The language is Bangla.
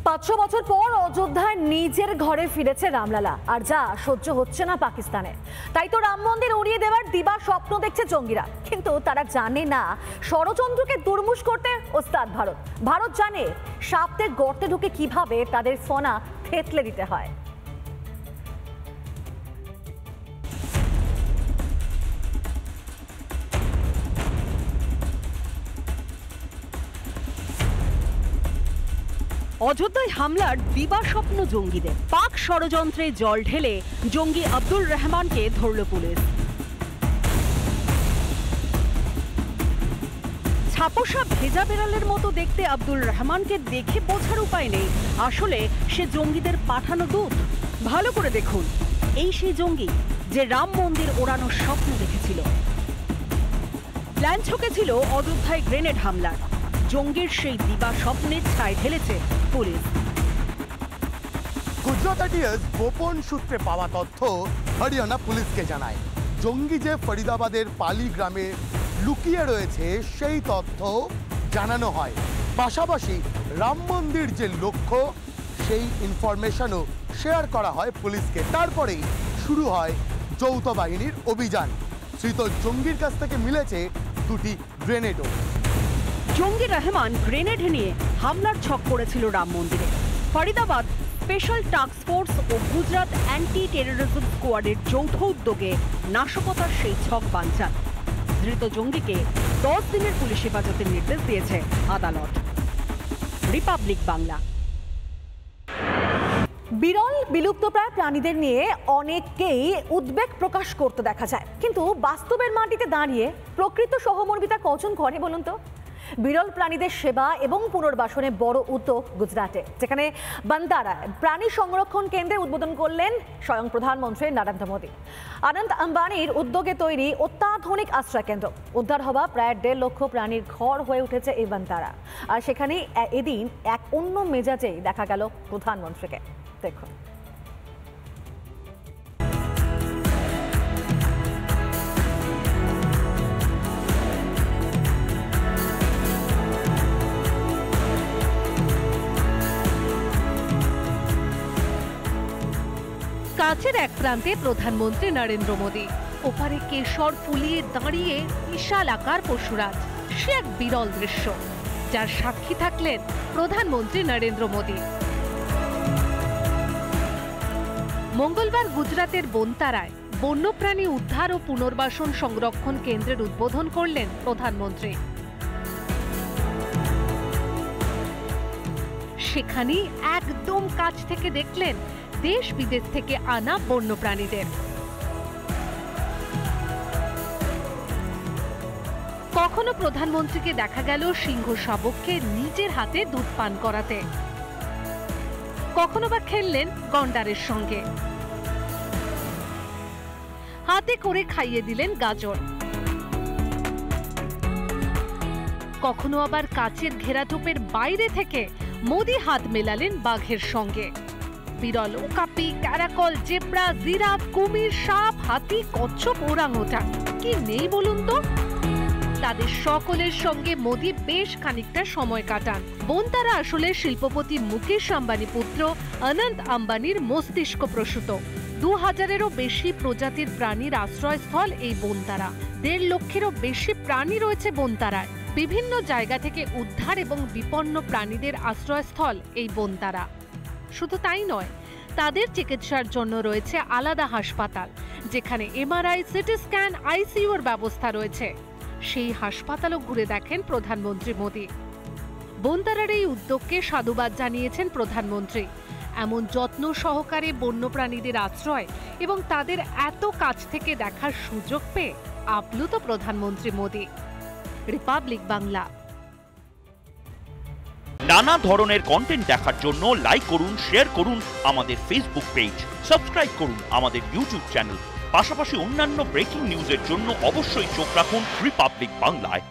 500 বছর পর অযোধ্যায় নিজের ঘরে ফিরেছে রামলালা, আর যা সহ্য হচ্ছে না পাকিস্তানে। তাই তো রাম মন্দির উড়িয়ে দেওয়ার দিবা স্বপ্ন দেখছে জঙ্গিরা, কিন্তু তারা জানে না ষড়যন্ত্রকে দুর্মুষ করতে ওস্তাদ ভারত। ভারত জানে সাপদের গর্তে ঢুকে কিভাবে তাদের ফনা থেতলে দিতে হয়। অযোধ্যায় হামলার দিবা স্বপ্ন জঙ্গিদের। পাক ষড়যন্ত্রে জল ঢেলে জঙ্গি আব্দুর রহমানকে ধরল পুলিশ। ছাপোষা ভেজা বেড়ালের মতো দেখতে আব্দুল রহমানকে দেখে বোঝার উপায় নেই আসলে সে জঙ্গিদের পাঠানো দূত। ভালো করে দেখুন, এই সেই জঙ্গি যে রাম মন্দির ওড়ানোর স্বপ্ন দেখেছিল। প্ল্যান ছকেছিল অযোধ্যায় গ্রেনেড হামলার। জঙ্গির সেই দিবা স্বপ্নের ছাই ঢেলেছে পুলিশ। গুজরাট এটিএস গোপন সূত্রে পাওয়া তথ্য হরিয়ানা পুলিশকে জানায় জঙ্গি যে ফরিদাবাদের পালি গ্রামে লুকিয়ে রয়েছে সেই তথ্য জানানো হয়। পাশাপাশি রাম মন্দির যে লক্ষ্য সেই ইনফরমেশনও শেয়ার করা হয় পুলিশকে। তারপরেই শুরু হয় যৌথ বাহিনীর অভিযান। ধৃত জঙ্গির কাছ থেকে মিলেছে দুটি গ্রেনেডও। জঙ্গি রহমান গ্রেনেড নিয়ে হামলার ছক করেছিল রাম মন্দিরে। ফরিদাবাদ স্পেশাল টাস্ক ফোর্স ও গুজরাট অ্যান্টি টেররিজম স্কোয়াডের যৌথ উদ্যোগে নাশকতার সেই ছক বানচাল। ধৃত জঙ্গিকে 10 দিনের পুলিশ হেফাজতের নির্দেশ দিয়েছে আদালত। রিপাবলিক বাংলা। বিরল বিলুপ্তপ্রায় প্রাণীদের নিয়ে অনেককেই উদ্বেগ প্রকাশ করতে দেখা যায়, কিন্তু বাস্তবের মাটিতে দাঁড়িয়ে প্রকৃত সহমর্মিতা কজন করে বলুন তো? বিরল প্রাণীদের সেবা এবং পুনর্বাসনে বড় উদ্যোগ গুজরাটে, যেখানে বান্দারায় প্রাণী সংরক্ষণ কেন্দ্রের উদ্বোধন করলেন স্বয়ং প্রধানমন্ত্রী নরেন্দ্র মোদী। আনন্দ আম্বানির উদ্যোগে তৈরি অত্যাধুনিক আশ্রয় কেন্দ্র, উদ্ধার হওয়া প্রায় 1.5 লক্ষ প্রাণীর ঘর হয়ে উঠেছে এই বান্দারা। আর সেখানে এদিন এক অন্য মেজাজেই দেখা গেল প্রধানমন্ত্রীকে। দেখুন। কাছের এক প্রান্তে প্রধানমন্ত্রী নরেন্দ্র মোদী, ওপারে কেশর ফুলিয়ে দাঁড়িয়ে বিশাল আকার পশুরাজ। সে এক বিরল দৃশ্য, যার সাক্ষী থাকলেন প্রধানমন্ত্রী নরেন্দ্র মোদী। মঙ্গলবার গুজরাতের বনতারায় বন্যপ্রাণী উদ্ধার ও পুনর্বাসন সংরক্ষণ কেন্দ্রের উদ্বোধন করলেন প্রধানমন্ত্রী। সেখানেই একদম কাছ থেকে দেখলেন দেশ বিদেশ থেকে আনা বন্যপ্রাণীদের। কখনো প্রধানমন্ত্রীকে দেখা গেল সিংহ শাবককে নিজের হাতে দুধ পান করাতে, কখনো বা খেললেন গন্ডারের সঙ্গে, হাতে করে খাইয়ে দিলেন গাজর। কখনো আবার কাচের ঘেরাটোপের বাইরে থেকে মোদি হাত মেলালেন বাঘের সঙ্গে। বিরল কাপি, ক্যারাকল, জেব্রা, জিরাফ, কুমির, সাপ, হাতি, কচ্ছপ, ওরাংওটাং কি নেই বলুন তো? তাদের সকলের সঙ্গে মোদি বেশ খানিকটা সময় কাটান। বনতারা আসলে শিল্পপতি মুকেশ আম্বানি পুত্র অনন্ত আম্বানির মস্তিষ্ক প্রসূত। 2000-এরও বেশি প্রজাতির প্রাণীর আশ্রয়স্থল এই বনতারা। 1.5 লক্ষেরও বেশি প্রাণী রয়েছে বনতারায়। বিভিন্ন জায়গা থেকে উদ্ধার এবং বিপন্ন প্রাণীদের আশ্রয়স্থল এই বনতারা। শুধু তাই নয়, তাদের চিকিৎসার জন্য রয়েছে আলাদা হাসপাতাল, যেখানে এমআরআই, সিটি স্ক্যান, আইসিইউর ব্যবস্থা রয়েছে। সেই হাসপাতালও ঘুরে দেখেন প্রধানমন্ত্রী মোদী। বনতারার এই উদ্যোগকে সাধুবাদ জানিয়েছেন প্রধানমন্ত্রী। এমন যত্ন সহকারে বন্যপ্রাণীদের আশ্রয় এবং তাদের এত কাছ থেকে দেখার সুযোগ পেয়ে আপ্লুত প্রধানমন্ত্রী মোদী। রিপাবলিক বাংলা। নানা ধরনের কন্টেন্ট দেখার জন্য লাইক করুন, শেয়ার করুন আমাদের ফেসবুক পেজ, সাবস্ক্রাইব করুন আমাদের ইউটিউব চ্যানেল। পাশাপাশি অন্যান্য ব্রেকিং নিউজের জন্য অবশ্যই চোখ রাখুন রিপাবলিক বাংলায়।